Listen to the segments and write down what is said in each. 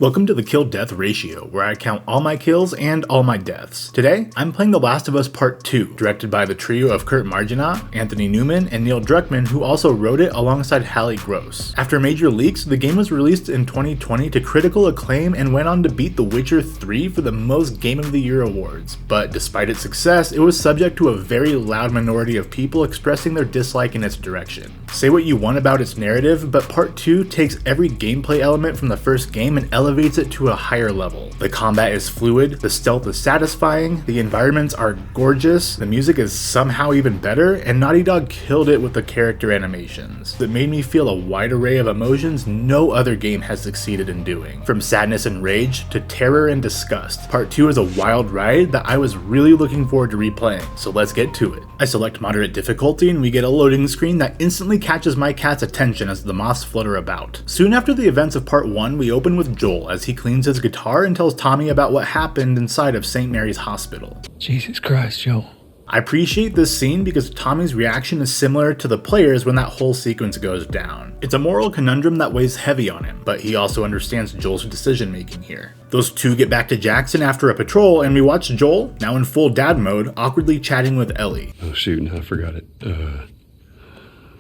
Welcome to the kill-death ratio, where I count all my kills and all my deaths. Today, I'm playing The Last of Us Part 2, directed by the trio of Kurt Margina, Anthony Newman, and Neil Druckmann, who also wrote it alongside Hallie Gross. After major leaks, the game was released in 2020 to critical acclaim and went on to beat The Witcher 3 for the most Game of the Year awards. But despite its success, it was subject to a very loud minority of people expressing their dislike in its direction. Say what you want about its narrative, but Part 2 takes every gameplay element from the first game and elevates it to a higher level. The combat is fluid, the stealth is satisfying, the environments are gorgeous, the music is somehow even better, and Naughty Dog killed it with the character animations. It made me feel a wide array of emotions no other game has succeeded in doing. From sadness and rage to terror and disgust. Part 2 is a wild ride that I was really looking forward to replaying, so let's get to it. I select moderate difficulty and we get a loading screen that instantly catches my cat's attention as the moths flutter about. Soon after the events of Part 1, we open with Joel as he cleans his guitar and tells Tommy about what happened inside of St. Mary's Hospital. Jesus Christ, Joel. I appreciate this scene because Tommy's reaction is similar to the players when that whole sequence goes down. It's a moral conundrum that weighs heavy on him, but he also understands Joel's decision making here. Those two get back to Jackson after a patrol and we watch Joel, now in full dad mode, awkwardly chatting with Ellie. Oh shoot, I forgot it.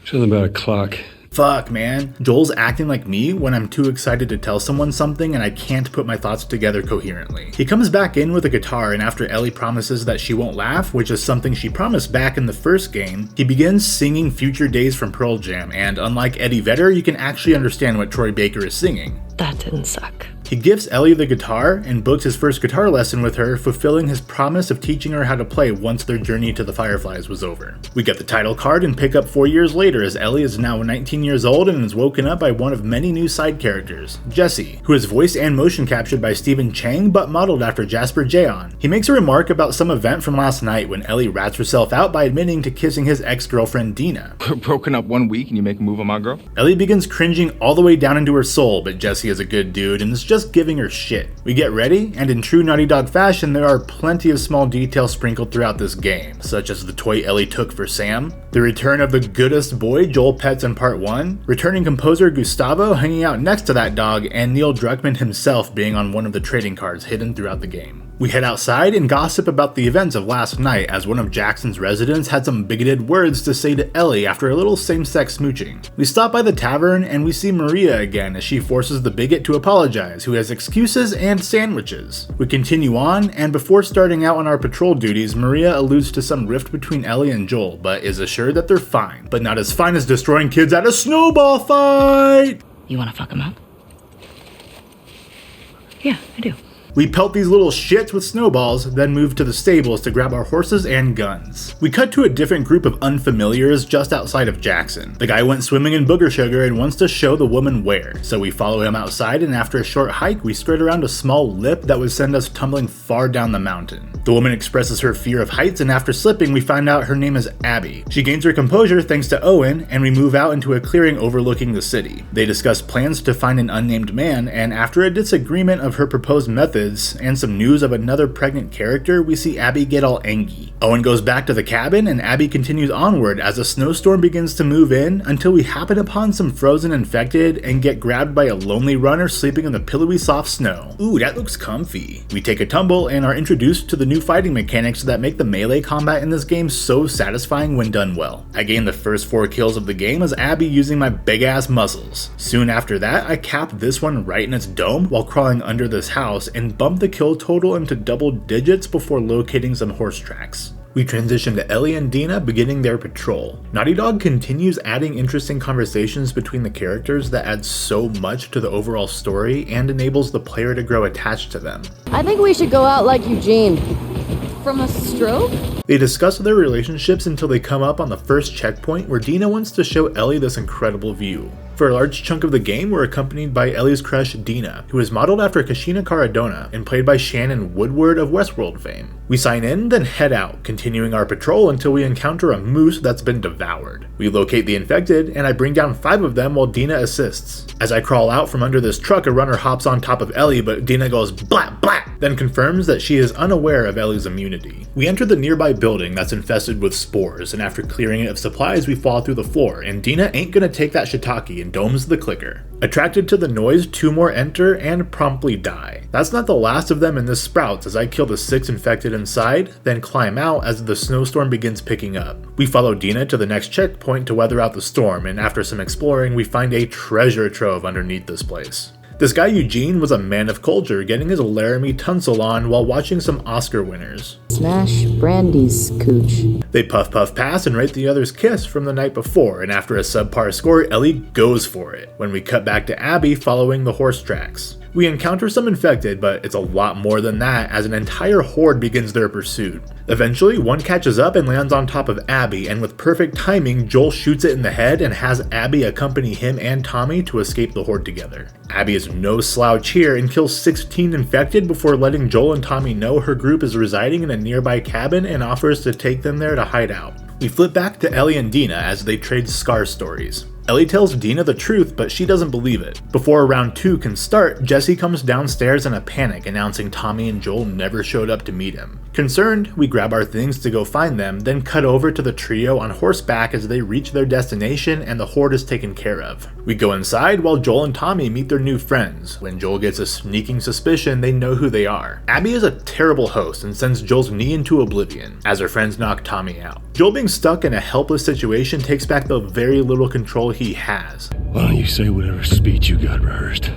Something about a clock. Fuck, man. Joel's acting like me when I'm too excited to tell someone something and I can't put my thoughts together coherently. He comes back in with a guitar and after Ellie promises that she won't laugh, which is something she promised back in the first game, he begins singing Future Days from Pearl Jam, and unlike Eddie Vedder, you can actually understand what Troy Baker is singing. That didn't suck. He gives Ellie the guitar and books his first guitar lesson with her, fulfilling his promise of teaching her how to play once their journey to the Fireflies was over. We get the title card and pick up 4 years later as Ellie is now 19 years old and is woken up by one of many new side characters, Jesse, who is voiced and motion captured by Stephen Chang but modeled after Jasper Jeon. He makes a remark about some event from last night when Ellie rats herself out by admitting to kissing his ex-girlfriend Dina. We're broken up 1 week and you make a move on my girl? Ellie begins cringing all the way down into her soul, but Jesse is a good dude and is just giving her shit. We get ready, and in true Naughty Dog fashion, there are plenty of small details sprinkled throughout this game, such as the toy Ellie took for Sam, the return of the goodest boy Joel pets in Part 1, returning composer Gustavo hanging out next to that dog, and Neil Druckmann himself being on one of the trading cards hidden throughout the game. We head outside and gossip about the events of last night as one of Jackson's residents had some bigoted words to say to Ellie after a little same-sex smooching. We stop by the tavern and we see Maria again as she forces the bigot to apologize, who has excuses and sandwiches. We continue on, and before starting out on our patrol duties, Maria alludes to some rift between Ellie and Joel, but is assured that they're fine, but not as fine as destroying kids at a snowball fight! You wanna fuck him up? Yeah, I do. We pelt these little shits with snowballs, then move to the stables to grab our horses and guns. We cut to a different group of unfamiliars just outside of Jackson. The guy went swimming in booger sugar and wants to show the woman where, so we follow him outside and after a short hike we skirt around a small lip that would send us tumbling far down the mountain. The woman expresses her fear of heights and after slipping we find out her name is Abby. She gains her composure thanks to Owen and we move out into a clearing overlooking the city. They discuss plans to find an unnamed man and after a disagreement of her proposed methods and some news of another pregnant character, we see Abby get all angry. Owen goes back to the cabin and Abby continues onward as a snowstorm begins to move in until we happen upon some frozen infected and get grabbed by a lonely runner sleeping in the pillowy soft snow. Ooh, that looks comfy. We take a tumble and are introduced to the new fighting mechanics that make the melee combat in this game so satisfying when done well. I gain the first 4 kills of the game as Abby using my big ass muscles. Soon after that, I cap this one right in its dome while crawling under this house and bump the kill total into double digits before locating some horse tracks. We transition to Ellie and Dina beginning their patrol. Naughty Dog continues adding interesting conversations between the characters that adds so much to the overall story and enables the player to grow attached to them. I think we should go out like Eugene. From a stroke? They discuss their relationships until they come up on the first checkpoint where Dina wants to show Ellie this incredible view. For a large chunk of the game, we're accompanied by Ellie's crush, Dina, who is modeled after Kashina Caradona and played by Shannon Woodward of Westworld fame. We sign in, then head out, continuing our patrol until we encounter a moose that's been devoured. We locate the infected, and I bring down 5 of them while Dina assists. As I crawl out from under this truck, a runner hops on top of Ellie, but Dina goes blah blah, then confirms that she is unaware of Ellie's immunity. We enter the nearby building that's infested with spores, and after clearing it of supplies, we fall through the floor, and Dina ain't gonna take that shiitake and domes the clicker. Attracted to the noise, 2 more enter and promptly die. That's not the last of them in this Sprouts, as I kill the 6 infected inside, then climb out as the snowstorm begins picking up. We follow Dina to the next checkpoint to weather out the storm, and after some exploring, we find a treasure trove underneath this place. This guy Eugene was a man of culture, getting his Laramie Tunsil on while watching some Oscar winners. Smash Brandy's cooch. They puff pass and rate the other's kiss from the night before, and after a subpar score, Ellie goes for it, when we cut back to Abby following the horse tracks. We encounter some infected, but it's a lot more than that as an entire horde begins their pursuit. Eventually, one catches up and lands on top of Abby, and with perfect timing, Joel shoots it in the head and has Abby accompany him and Tommy to escape the horde together. Abby is no slouch here and kills 16 infected before letting Joel and Tommy know her group is residing in a nearby cabin and offers to take them there to hide out. We flip back to Ellie and Dina as they trade scar stories. Ellie tells Dina the truth, but she doesn't believe it. Before round 2 can start, Jesse comes downstairs in a panic, announcing Tommy and Joel never showed up to meet him. Concerned, we grab our things to go find them, then cut over to the trio on horseback as they reach their destination and the horde is taken care of. We go inside while Joel and Tommy meet their new friends. When Joel gets a sneaking suspicion, they know who they are. Abby is a terrible host and sends Joel's knee into oblivion as her friends knock Tommy out. Joel being stuck in a helpless situation takes back the very little control he has. Why don't you say whatever speech you got rehearsed?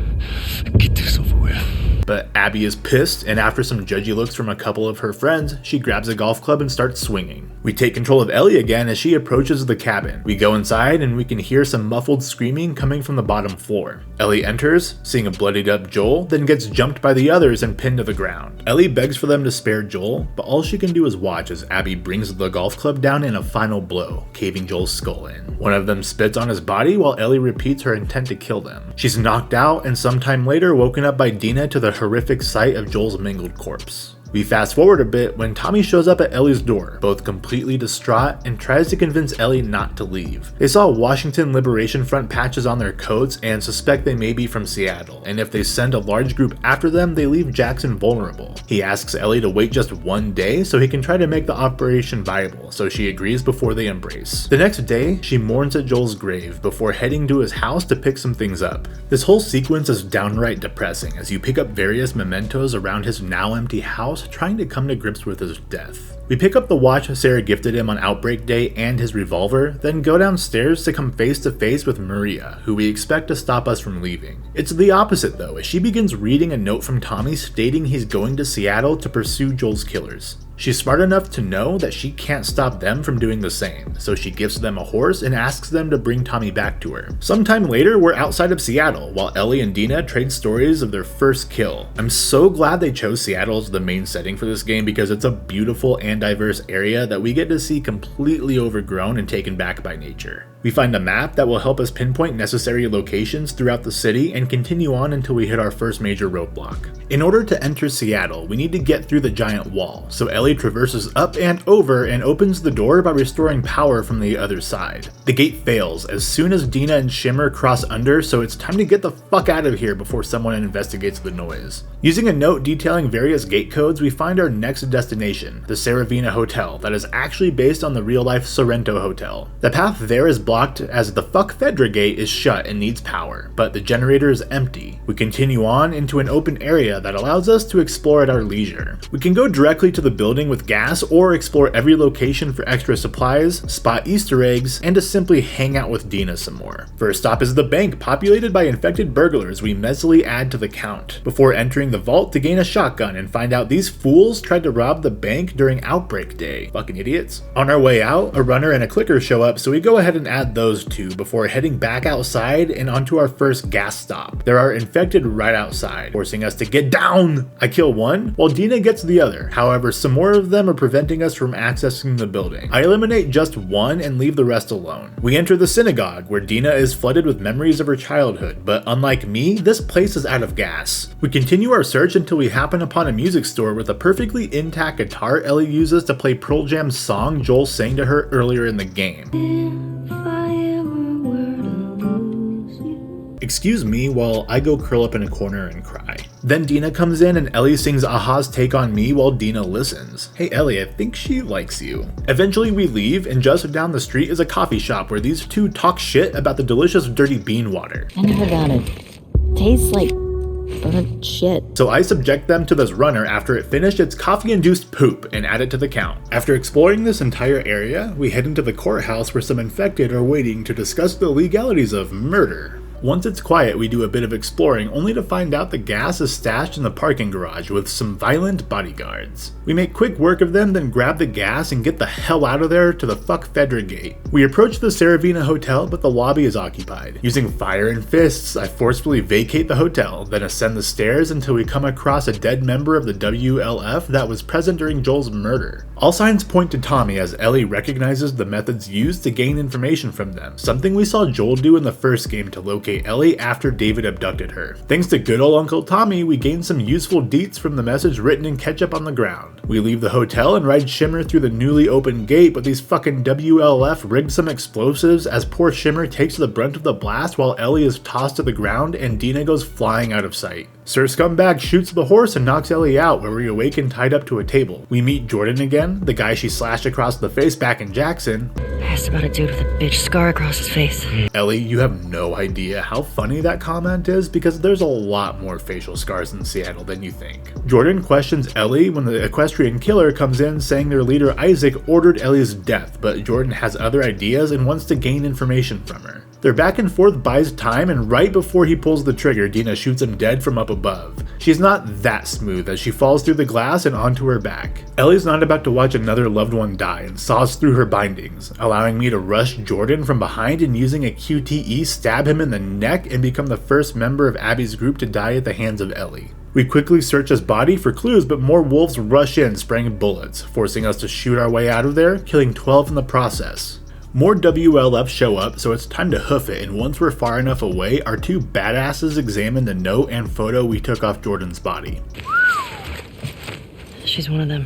Get this over with. But Abby is pissed, and after some judgy looks from a couple of her friends, she grabs a golf club and starts swinging. We take control of Ellie again as she approaches the cabin. We go inside and we can hear some muffled screaming coming from the bottom floor. Ellie enters, seeing a bloodied up Joel, then gets jumped by the others and pinned to the ground. Ellie begs for them to spare Joel, but all she can do is watch as Abby brings the golf club down in a final blow, caving Joel's skull in. One of them spits on his body while Ellie repeats her intent to kill them. She's knocked out and sometime later woken up by Dina to the horrific sight of Joel's mangled corpse. We fast forward a bit when Tommy shows up at Ellie's door, both completely distraught, and tries to convince Ellie not to leave. They saw Washington Liberation Front patches on their coats and suspect they may be from Seattle, and if they send a large group after them, they leave Jackson vulnerable. He asks Ellie to wait just 1 day so he can try to make the operation viable, so she agrees before they embrace. The next day, she mourns at Joel's grave before heading to his house to pick some things up. This whole sequence is downright depressing as you pick up various mementos around his now empty house, trying to come to grips with his death. We pick up the watch Sarah gifted him on Outbreak Day and his revolver, then go downstairs to come face to face with Maria, who we expect to stop us from leaving. It's the opposite though, as she begins reading a note from Tommy stating he's going to Seattle to pursue Joel's killers. She's smart enough to know that she can't stop them from doing the same, so she gives them a horse and asks them to bring Tommy back to her. Sometime later, we're outside of Seattle, while Ellie and Dina trade stories of their first kill. I'm so glad they chose Seattle as the main setting for this game because it's a beautiful and diverse area that we get to see completely overgrown and taken back by nature. We find a map that will help us pinpoint necessary locations throughout the city and continue on until we hit our first major roadblock. In order to enter Seattle, we need to get through the giant wall, so Ellie traverses up and over and opens the door by restoring power from the other side. The gate fails as soon as Dina and Shimmer cross under, so it's time to get the fuck out of here before someone investigates the noise. Using a note detailing various gate codes, we find our next destination, the Saravina Hotel, that is actually based on the real-life Sorrento Hotel. The path there is blocked as the Fuck Fedra gate is shut and needs power, but the generator is empty. We continue on into an open area that allows us to explore at our leisure. We can go directly to the building with gas or explore every location for extra supplies, spot Easter eggs, and to simply hang out with Dina some more. First stop is the bank, populated by infected burglars we messily add to the count, before entering the vault to gain a shotgun and find out these fools tried to rob the bank during Outbreak Day. Fucking idiots. On our way out, a runner and a clicker show up, so we go ahead and add those two before heading back outside and onto our first gas stop. There are infected right outside, forcing us to get down! I kill one, while Dina gets the other. However, some more of them are preventing us from accessing the building. I eliminate just one and leave the rest alone. We enter the synagogue, where Dina is flooded with memories of her childhood, but unlike me, this place is out of gas. We continue our search until we happen upon a music store with a perfectly intact guitar Ellie uses to play Pearl Jam's song Joel sang to her earlier in the game. Excuse me while I go curl up in a corner and cry. Then Dina comes in and Ellie sings Aha's Take on Me while Dina listens. Hey Ellie, I think she likes you. Eventually we leave, and just down the street is a coffee shop where these two talk shit about the delicious dirty bean water. I never got it. Tastes like burnt shit. So I subject them to this runner after it finished its coffee-induced poop and add it to the count. After exploring this entire area, we head into the courthouse where some infected are waiting to discuss the legalities of murder. Once it's quiet, we do a bit of exploring, only to find out the gas is stashed in the parking garage with some violent bodyguards. We make quick work of them, then grab the gas and get the hell out of there to the fuck Fedra gate. We approach the Saravina hotel, but the lobby is occupied. Using fire and fists, I forcefully vacate the hotel, then ascend the stairs until we come across a dead member of the WLF that was present during Joel's murder. All signs point to Tommy as Ellie recognizes the methods used to gain information from them, something we saw Joel do in the first game to locate Ellie after David abducted her. Thanks to good old Uncle Tommy, we gain some useful deets from the message written in ketchup on the ground. We leave the hotel and ride Shimmer through the newly opened gate, but these fucking WLF rigged some explosives as poor Shimmer takes the brunt of the blast while Ellie is tossed to the ground and Dina goes flying out of sight. Sir Scumbag shoots the horse and knocks Ellie out, where we awaken tied up to a table. We meet Jordan again, the guy she slashed across the face back in Jackson. I asked about a dude with a bitch scar across his face. Ellie, you have no idea how funny that comment is because there's a lot more facial scars in Seattle than you think. Jordan questions Ellie when the equestrian killer comes in saying their leader Isaac ordered Ellie's death, but Jordan has other ideas and wants to gain information from her. Their back and forth buys time, and right before he pulls the trigger, Dina shoots him dead from up above. She's not that smooth as she falls through the glass and onto her back. Ellie's not about to watch another loved one die and saws through her bindings, allowing me to rush Jordan from behind and using a QTE stab him in the neck and become the first member of Abby's group to die at the hands of Ellie. We quickly search his body for clues, but more wolves rush in spraying bullets, forcing us to shoot our way out of there, killing 12 in the process. More WLF show up, so it's time to hoof it, and once we're far enough away, our two badasses examine the note and photo we took off Jordan's body. She's one of them.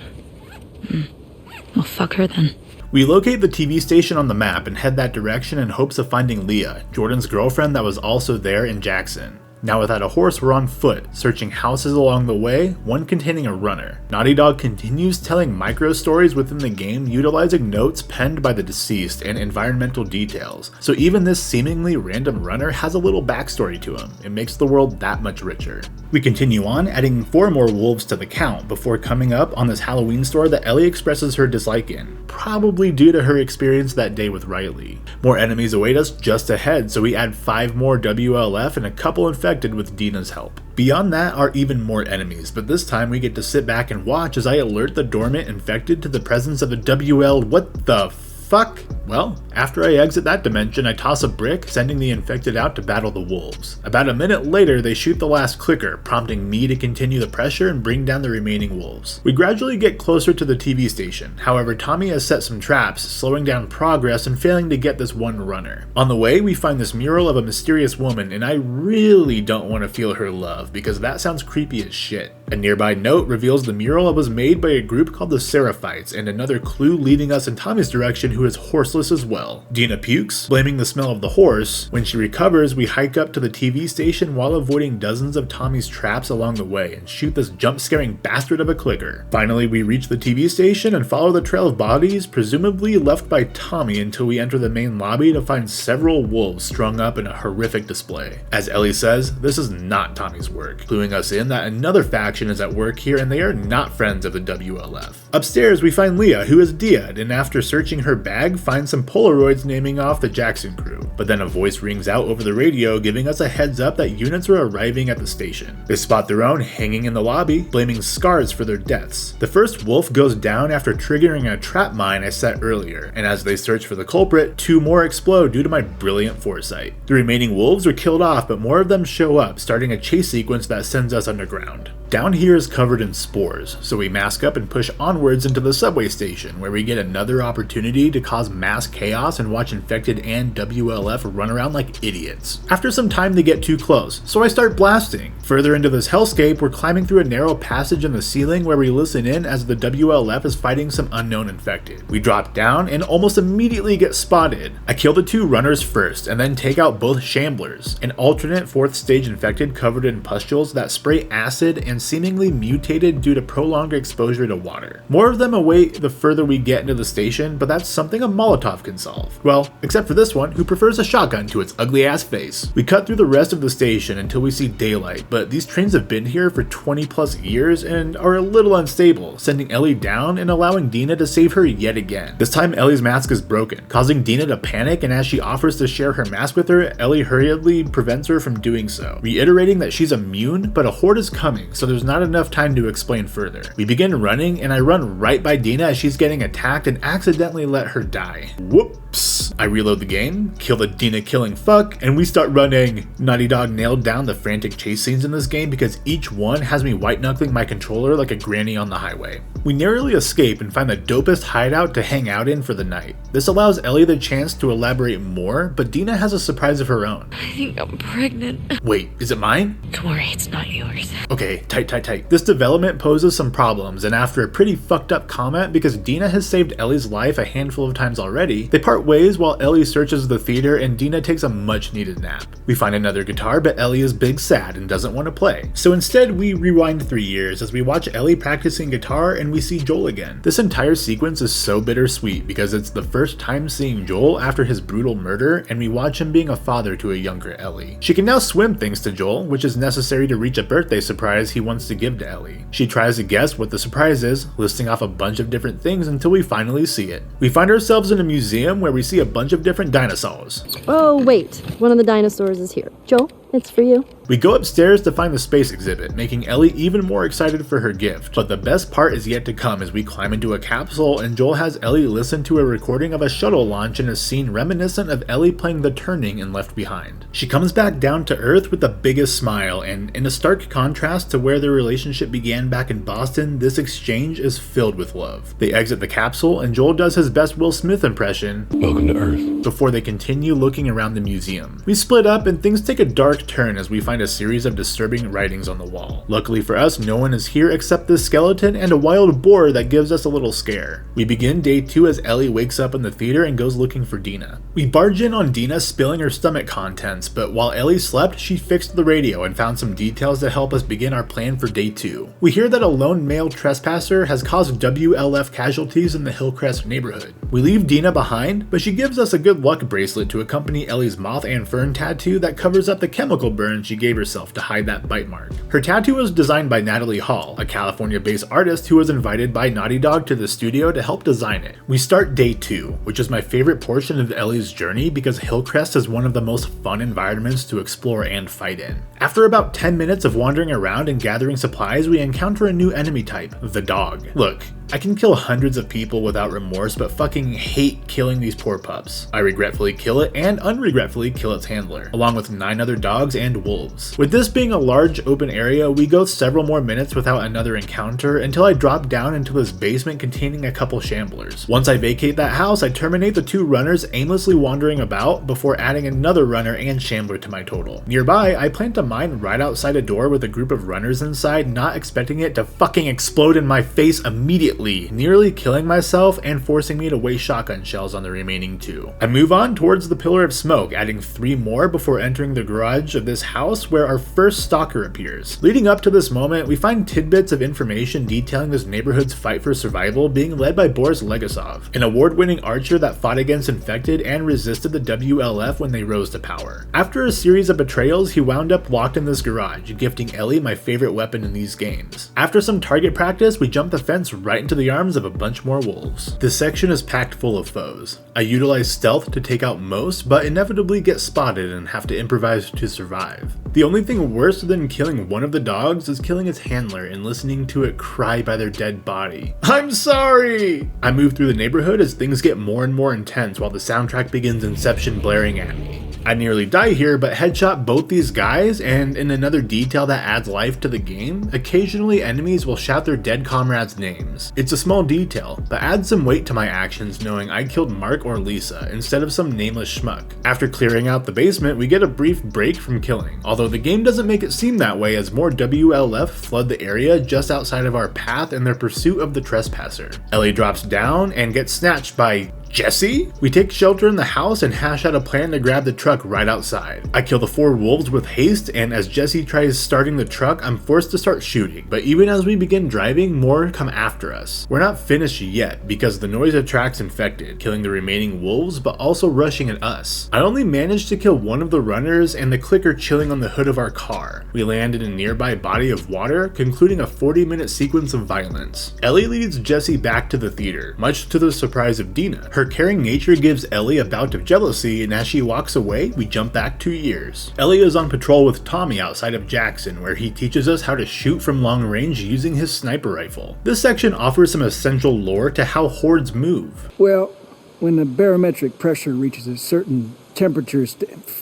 Well, fuck her then. We locate the TV station on the map and head that direction in hopes of finding Leah, Jordan's girlfriend that was also there in Jackson. Now without a horse, we're on foot, searching houses along the way, one containing a runner. Naughty Dog continues telling micro stories within the game, utilizing notes penned by the deceased and environmental details. So even this seemingly random runner has a little backstory to him. It makes the world that much richer. We continue on, adding 4 more wolves to the count before coming up on this Halloween store that Ellie expresses her dislike in, probably due to her experience that day with Riley. More enemies await us just ahead, so we add 5 more WLF and a couple infected with Dina's help. Beyond that are even more enemies, but this time we get to sit back and watch as I alert the dormant infected to the presence of a WL. What the fuck? Well, after I exit that dimension, I toss a brick, sending the infected out to battle the wolves. About a minute later, they shoot the last clicker, prompting me to continue the pressure and bring down the remaining wolves. We gradually get closer to the TV station. However, Tommy has set some traps, slowing down progress and failing to get this one runner. On the way, we find this mural of a mysterious woman, and I really don't want to feel her love, because that sounds creepy as shit. A nearby note reveals the mural was made by a group called the Seraphites, and another clue leading us in Tommy's direction, who is horseless as well. Dina pukes, blaming the smell of the horse. When she recovers, we hike up to the TV station while avoiding dozens of Tommy's traps along the way and shoot this jump-scaring bastard of a clicker. Finally, we reach the TV station and follow the trail of bodies, presumably left by Tommy, until we enter the main lobby to find several wolves strung up in a horrific display. As Ellie says, this is not Tommy's work, cluing us in that another faction is at work here and they are not friends of the WLF. Upstairs, we find Leah, who is Dia'd, and after searching her bag, finds some Polaroids naming off the Jackson crew. But then a voice rings out over the radio, giving us a heads up that units are arriving at the station. They spot their own hanging in the lobby, blaming scars for their deaths. The first wolf goes down after triggering a trap mine I set earlier, and as they search for the culprit, 2 more explode due to my brilliant foresight. The remaining wolves are killed off, but more of them show up, starting a chase sequence that sends us underground. Down here is covered in spores, so we mask up and push onwards into the subway station, where we get another opportunity to to cause mass chaos and watch infected and WLF run around like idiots. After some time they get too close, so I start blasting. Further into this hellscape, we're climbing through a narrow passage in the ceiling where we listen in as the WLF is fighting some unknown infected. We drop down and almost immediately get spotted. I kill the 2 runners first and then take out both shamblers, an alternate 4th stage infected covered in pustules that spray acid and seemingly mutated due to prolonged exposure to water. More of them await the further we get into the station, but that's something a Molotov can solve. Well, except for this one, who prefers a shotgun to its ugly ass face. We cut through the rest of the station until we see daylight, but these trains have been here for 20 plus years and are a little unstable, sending Ellie down and allowing Dina to save her yet again. This time Ellie's mask is broken, causing Dina to panic, and as she offers to share her mask with her, Ellie hurriedly prevents her from doing so, reiterating that she's immune, but a horde is coming, so there's not enough time to explain further. We begin running, and I run right by Dina as she's getting attacked and accidentally let her die. Whoops! I reload the game, kill the Dina killing fuck, and we start running. Naughty Dog nailed down the frantic chase scenes in this game because each one has me white knuckling my controller like a granny on the highway. We narrowly escape and find the dopest hideout to hang out in for the night. This allows Ellie the chance to elaborate more, but Dina has a surprise of her own. I think I'm pregnant. Wait, is it mine? Don't worry, it's not yours. Okay, tight. This development poses some problems, and after a pretty fucked up comment because Dina has saved Ellie's life a handful of times already, they part ways while Ellie searches the theater and Dina takes a much needed nap. We find another guitar, but Ellie is big sad and doesn't want to play. So instead we rewind 3 years as we watch Ellie practicing guitar and we see Joel again. This entire sequence is so bittersweet because it's the first time seeing Joel after his brutal murder, and we watch him being a father to a younger Ellie. She can now swim thanks to Joel, which is necessary to reach a birthday surprise he wants to give to Ellie. She tries to guess what the surprise is, listing off a bunch of different things until we finally see it. We find ourselves in a museum where we see a bunch of different dinosaurs. Oh, wait. One of the dinosaurs is here. Joel, it's for you. We go upstairs to find the space exhibit, making Ellie even more excited for her gift. But the best part is yet to come as we climb into a capsule and Joel has Ellie listen to a recording of a shuttle launch in a scene reminiscent of Ellie playing The Turning in Left Behind. She comes back down to Earth with the biggest smile, and in a stark contrast to where their relationship began back in Boston, this exchange is filled with love. They exit the capsule and Joel does his best Will Smith impression, Welcome to Earth, before they continue looking around the museum. We split up and things take a dark turn as we find a series of disturbing writings on the wall. Luckily for us, no one is here except this skeleton and a wild boar that gives us a little scare. We begin day 2 as Ellie wakes up in the theater and goes looking for Dina. We barge in on Dina spilling her stomach contents, but while Ellie slept, she fixed the radio and found some details to help us begin our plan for day 2. We hear that a lone male trespasser has caused WLF casualties in the Hillcrest neighborhood. We leave Dina behind, but she gives us a good luck bracelet to accompany Ellie's moth and fern tattoo that covers up the chemical burn she gave herself to hide that bite mark. Her tattoo was designed by Natalie Hall, a California-based artist who was invited by Naughty Dog to the studio to help design it. We start day 2, which is my favorite portion of Ellie's journey because Hillcrest is one of the most fun environments to explore and fight in. After about 10 minutes of wandering around and gathering supplies, we encounter a new enemy type, the dog. Look, I can kill hundreds of people without remorse, but fucking hate killing these poor pups. I regretfully kill it and unregretfully kill its handler, along with 9 other dogs and wolves. With this being a large open area, we go several more minutes without another encounter until I drop down into this basement containing a couple shamblers. Once I vacate that house, I terminate the 2 runners aimlessly wandering about before adding another runner and shambler to my total. Nearby, I plant a mine right outside a door with a group of runners inside, not expecting it to fucking explode in my face immediately, nearly killing myself and forcing me to waste shotgun shells on the remaining 2. I move on towards the pillar of smoke, adding 3 more before entering the garage of this house where our first stalker appears. Leading up to this moment, we find tidbits of information detailing this neighborhood's fight for survival being led by Boris Legasov, an award-winning archer that fought against infected and resisted the WLF when they rose to power. After a series of betrayals, he wound up locked in this garage, gifting Ellie my favorite weapon in these games. After some target practice, we jump the fence right into the arms of a bunch more wolves. This section is packed full of foes. I utilize stealth to take out most, but inevitably get spotted and have to improvise to survive. The only thing worse than killing one of the dogs is killing its handler and listening to it cry by their dead body. I'm sorry! I move through the neighborhood as things get more and more intense while the soundtrack begins Inception blaring at me. I nearly die here, but headshot both these guys, and in another detail that adds life to the game, occasionally enemies will shout their dead comrades' names. It's a small detail, but adds some weight to my actions knowing I killed Mark or Lisa instead of some nameless schmuck. After clearing out the basement, we get a brief break from killing, although the game doesn't make it seem that way as more WLF flood the area just outside of our path in their pursuit of the trespasser. Ellie drops down and gets snatched by Jesse? We take shelter in the house and hash out a plan to grab the truck right outside. I kill the 4 wolves with haste, and as Jesse tries starting the truck, I'm forced to start shooting. But even as we begin driving, more come after us. We're not finished yet because the noise attracts infected, killing the remaining wolves but also rushing at us. I only managed to kill one of the runners and the clicker chilling on the hood of our car. We land in a nearby body of water, concluding a 40-minute sequence of violence. Ellie leads Jesse back to the theater, much to the surprise of Dina. Her caring nature gives Ellie a bout of jealousy, and as she walks away, we jump back 2 years. Ellie is on patrol with Tommy outside of Jackson, where he teaches us how to shoot from long range using his sniper rifle. This section offers some essential lore to how hordes move. Well, when the barometric pressure reaches a certain temperature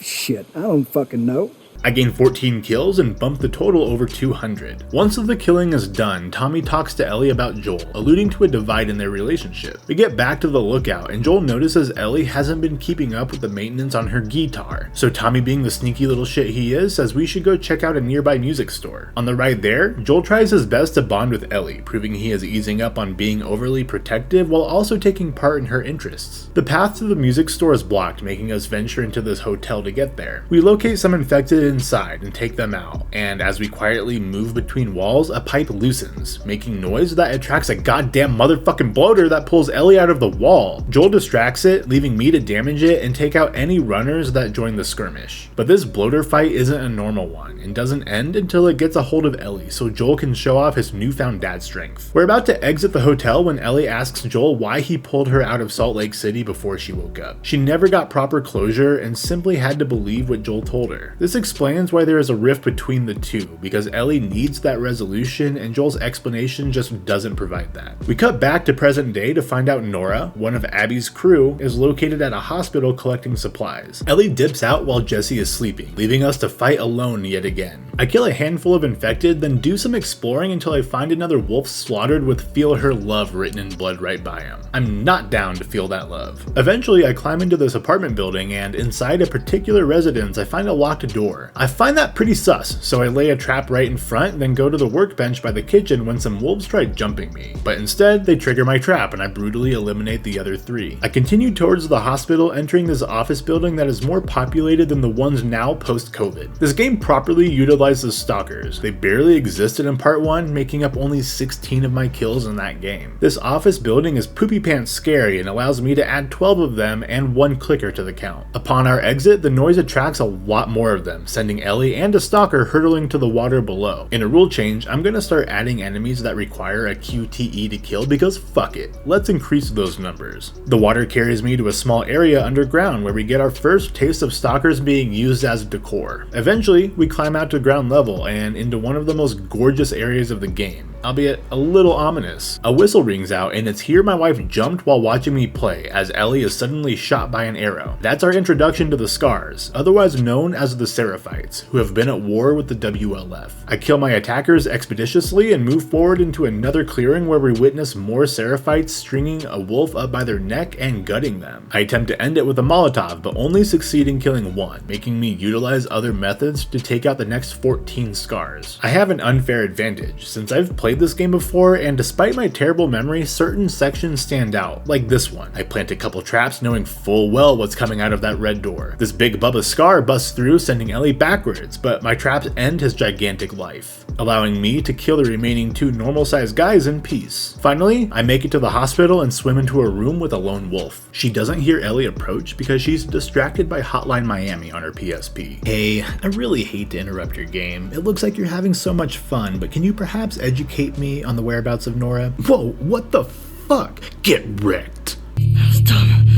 shit, I don't fucking know. I gain 14 kills and bump the total over 200. Once the killing is done, Tommy talks to Ellie about Joel, alluding to a divide in their relationship. We get back to the lookout, and Joel notices Ellie hasn't been keeping up with the maintenance on her guitar. So Tommy, being the sneaky little shit he is, says we should go check out a nearby music store. On the ride there, Joel tries his best to bond with Ellie, proving he is easing up on being overly protective while also taking part in her interests. The path to the music store is blocked, making us venture into this hotel to get there. We locate some infected inside and take them out, and as we quietly move between walls, a pipe loosens, making noise that attracts a goddamn motherfucking bloater that pulls Ellie out of the wall. Joel distracts it, leaving me to damage it and take out any runners that join the skirmish. But this bloater fight isn't a normal one, and doesn't end until it gets a hold of Ellie, so Joel can show off his newfound dad strength. We're about to exit the hotel when Ellie asks Joel why he pulled her out of Salt Lake City before she woke up. She never got proper closure and simply had to believe what Joel told her. This explains why there is a rift between the two, because Ellie needs that resolution and Joel's explanation just doesn't provide that. We cut back to present day to find out Nora, one of Abby's crew, is located at a hospital collecting supplies. Ellie dips out while Jesse is sleeping, leaving us to fight alone yet again. I kill a handful of infected, then do some exploring until I find another wolf slaughtered with "Feel Her Love" written in blood right by him. I'm not down to feel that love. Eventually, I climb into this apartment building, and inside a particular residence, I find a locked door. I find that pretty sus, so I lay a trap right in front, then go to the workbench by the kitchen when some wolves try jumping me. But instead, they trigger my trap and I brutally eliminate the other 3. I continue towards the hospital, entering this office building that is more populated than the ones now post-COVID. This game properly utilizes stalkers. They barely existed in part 1, making up only 16 of my kills in that game. This office building is poopy pants scary and allows me to add 12 of them and 1 clicker to the count. Upon our exit, the noise attracts a lot more of them, sending Ellie and a stalker hurtling to the water below. In a rule change, I'm gonna start adding enemies that require a QTE to kill because fuck it, let's increase those numbers. The water carries me to a small area underground where we get our first taste of stalkers being used as decor. Eventually, we climb out to ground level and into one of the most gorgeous areas of the game, albeit a little ominous. A whistle rings out, and it's here my wife jumped while watching me play as Ellie is suddenly shot by an arrow. That's our introduction to the Scars, otherwise known as the Seraphites, who have been at war with the WLF. I kill my attackers expeditiously and move forward into another clearing where we witness more Seraphites stringing a wolf up by their neck and gutting them. I attempt to end it with a Molotov, but only succeed in killing one, making me utilize other methods to take out the next 14 Scars. I have an unfair advantage, since I've played this game before, and despite my terrible memory, certain sections stand out, like this one. I plant a couple traps knowing full well what's coming out of that red door. This big Bubba Scar busts through, sending Ellie backwards, but my traps end his gigantic life, allowing me to kill the remaining 2 normal-sized guys in peace. Finally, I make it to the hospital and swim into a room with a lone wolf. She doesn't hear Ellie approach because she's distracted by Hotline Miami on her PSP. Hey, I really hate to interrupt your game. It looks like you're having so much fun, but can you perhaps educate me on the whereabouts of Nora? Whoa, what the fuck? Get wrecked.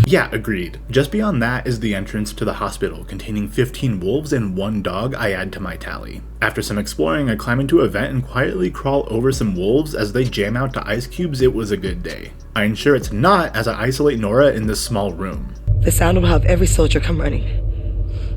Yeah, agreed. Just beyond that is the entrance to the hospital, containing 15 wolves and 1 dog I add to my tally. After some exploring, I climb into a vent and quietly crawl over some wolves as they jam out to ice cubes. It was a good day. I ensure it's not as I isolate Nora in this small room. The sound will have every soldier come running.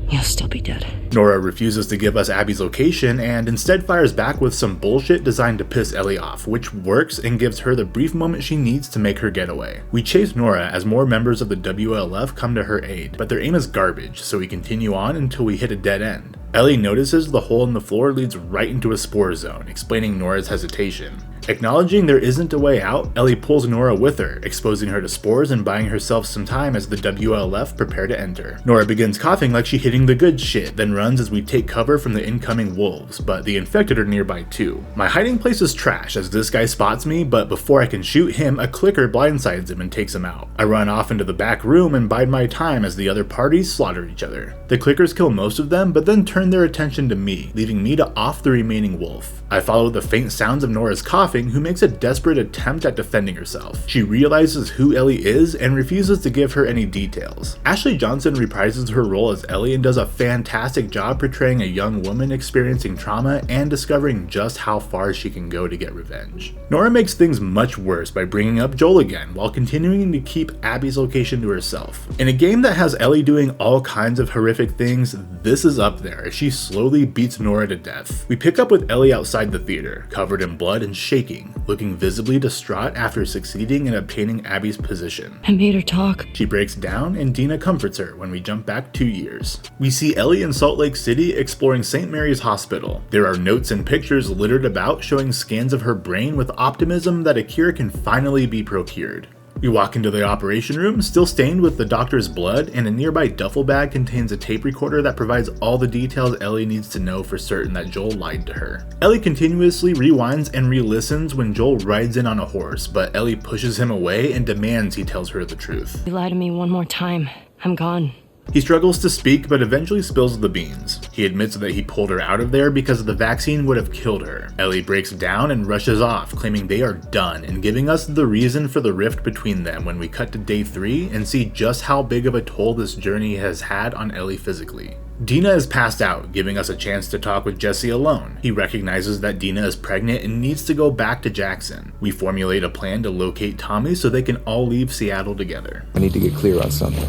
You'll still be dead. Nora refuses to give us Abby's location and instead fires back with some bullshit designed to piss Ellie off, which works and gives her the brief moment she needs to make her getaway. We chase Nora as more members of the WLF come to her aid, but their aim is garbage, so we continue on until we hit a dead end. Ellie notices the hole in the floor leads right into a spore zone, explaining Nora's hesitation. Acknowledging there isn't a way out, Ellie pulls Nora with her, exposing her to spores and buying herself some time as the WLF prepare to enter. Nora begins coughing like she's hitting the good shit, then runs as we take cover from the incoming wolves, but the infected are nearby too. My hiding place is trash as this guy spots me, but before I can shoot him, a clicker blindsides him and takes him out. I run off into the back room and bide my time as the other parties slaughter each other. The clickers kill most of them, but then turn their attention to me, leaving me to off the remaining wolf. I follow the faint sounds of Nora's coughing, who makes a desperate attempt at defending herself. She realizes who Ellie is and refuses to give her any details. Ashley Johnson reprises her role as Ellie and does a fantastic job portraying a young woman experiencing trauma and discovering just how far she can go to get revenge. Nora makes things much worse by bringing up Joel again while continuing to keep Abby's location to herself. In a game that has Ellie doing all kinds of horrific things, this is up there as she slowly beats Nora to death. We pick up with Ellie outside the theater, covered in blood and shaking, looking visibly distraught after succeeding in obtaining Abby's position. I made her talk. She breaks down and Dina comforts her when we jump back 2 years. We see Ellie in Salt Lake City exploring St. Mary's Hospital. There are notes and pictures littered about showing scans of her brain with optimism that a cure can finally be procured. We walk into the operation room, still stained with the doctor's blood, and a nearby duffel bag contains a tape recorder that provides all the details Ellie needs to know for certain that Joel lied to her. Ellie continuously rewinds and re-listens when Joel rides in on a horse, but Ellie pushes him away and demands he tells her the truth. You lie to me one more time, I'm gone. He struggles to speak, but eventually spills the beans. He admits that he pulled her out of there because the vaccine would have killed her. Ellie breaks down and rushes off, claiming they are done and giving us the reason for the rift between them when we cut to day 3 and see just how big of a toll this journey has had on Ellie physically. Dina is passed out, giving us a chance to talk with Jesse alone. He recognizes that Dina is pregnant and needs to go back to Jackson. We formulate a plan to locate Tommy so they can all leave Seattle together. I need to get clear on something.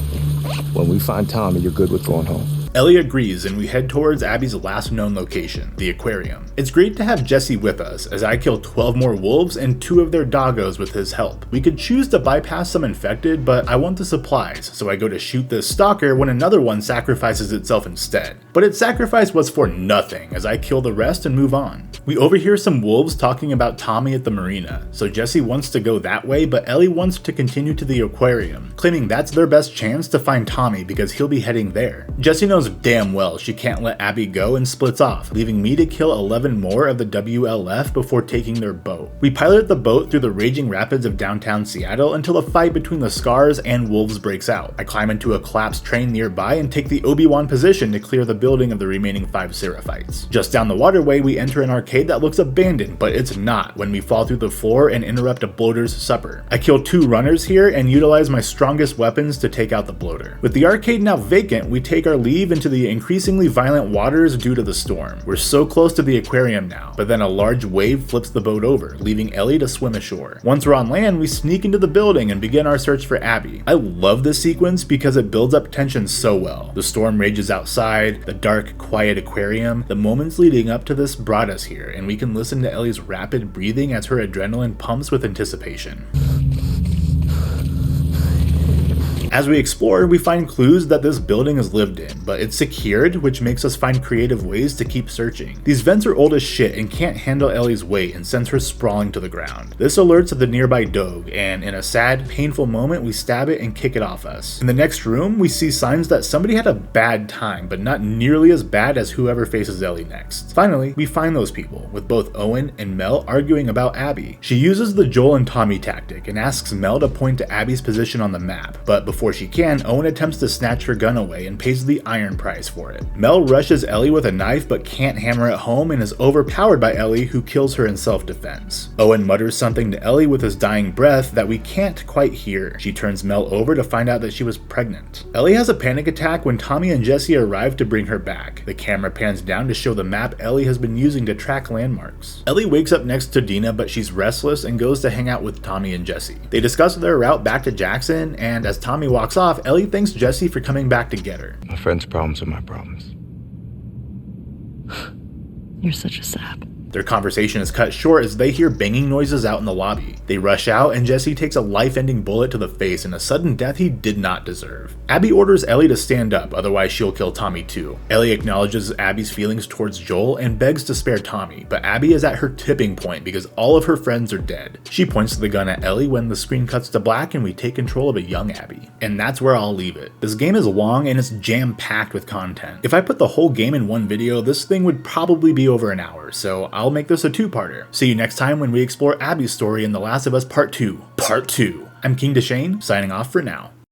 When we find Tommy, you're good with going home. Ellie agrees and we head towards Abby's last known location, the aquarium. It's great to have Jesse with us as I kill 12 more wolves and 2 of their doggos with his help. We could choose to bypass some infected, but I want the supplies, so I go to shoot this stalker when another one sacrifices itself instead. But its sacrifice was for nothing as I kill the rest and move on. We overhear some wolves talking about Tommy at the marina, so Jesse wants to go that way, but Ellie wants to continue to the aquarium, claiming that's their best chance to find Tommy because he'll be heading there. Jesse knows damn well she can't let Abby go and splits off, leaving me to kill 11 more of the WLF before taking their boat. We pilot the boat through the raging rapids of downtown Seattle until a fight between the Scars and wolves breaks out. I climb into a collapsed train nearby and take the Obi-Wan position to clear the building of the remaining 5 Seraphites. Just down the waterway we enter an arcade that looks abandoned, but it's not when we fall through the floor and interrupt a bloater's supper. I kill 2 runners here and utilize my strongest weapons to take out the bloater. With the arcade now vacant, we take our leave into the increasingly violent waters due to the storm. We're so close to the aquarium now, but then a large wave flips the boat over, leaving Ellie to swim ashore. Once we're on land, we sneak into the building and begin our search for Abby. I love this sequence because it builds up tension so well. The storm rages outside, the dark, quiet aquarium. The moments leading up to this brought us here, and we can listen to Ellie's rapid breathing as her adrenaline pumps with anticipation. As we explore, we find clues that this building is lived in, but it's secured, which makes us find creative ways to keep searching. These vents are old as shit and can't handle Ellie's weight and sends her sprawling to the ground. This alerts the nearby dog, and in a sad, painful moment, we stab it and kick it off us. In the next room, we see signs that somebody had a bad time, but not nearly as bad as whoever faces Ellie next. Finally, we find those people, with both Owen and Mel arguing about Abby. She uses the Joel and Tommy tactic and asks Mel to point to Abby's position on the map, but before she can, Owen attempts to snatch her gun away and pays the iron price for it. Mel rushes Ellie with a knife but can't hammer it home and is overpowered by Ellie, who kills her in self-defense. Owen mutters something to Ellie with his dying breath that we can't quite hear. She turns Mel over to find out that she was pregnant. Ellie has a panic attack when Tommy and Jesse arrive to bring her back. The camera pans down to show the map Ellie has been using to track landmarks. Ellie wakes up next to Dina, but she's restless and goes to hang out with Tommy and Jesse. They discuss their route back to Jackson, and as Tommy Tommy walks off, Ellie thanks Jesse for coming back to get her. My friend's problems are my problems. You're such a sap. Their conversation is cut short as they hear banging noises out in the lobby. They rush out and Jesse takes a life-ending bullet to the face in a sudden death he did not deserve. Abby orders Ellie to stand up, otherwise she'll kill Tommy too. Ellie acknowledges Abby's feelings towards Joel and begs to spare Tommy, but Abby is at her tipping point because all of her friends are dead. She points the gun at Ellie when the screen cuts to black and we take control of a young Abby. And that's where I'll leave it. This game is long and it's jam-packed with content. If I put the whole game in one video, this thing would probably be over an hour, so I'll make this a two-parter. See you next time when we explore Abby's story in The Last of Us Part 2. I'm King Deschain, signing off for now.